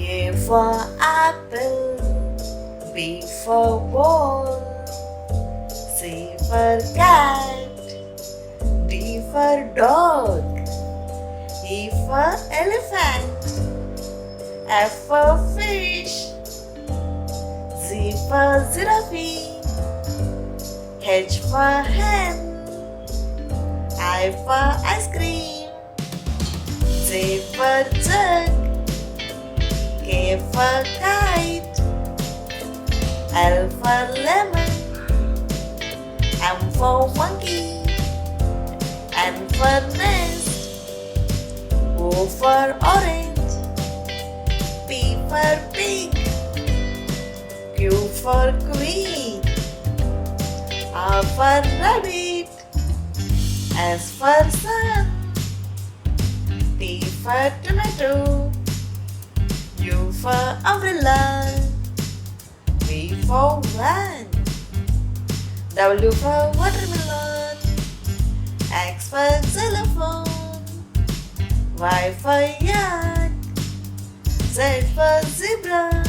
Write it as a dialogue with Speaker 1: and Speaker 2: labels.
Speaker 1: A for apple, B for ball, C for cat, D for dog, E for elephant, F for fish, Z for giraffe, H for hen, I for ice cream, J for jug, K for kite, L for lemon, M for monkey, N for nest, O for orange, P for pig, Q for queen, R for rabbit, S for sun, T for tomato, U for umbrella, V for van, W for watermelon, X for xylophone, Y for yak, Z for zebra,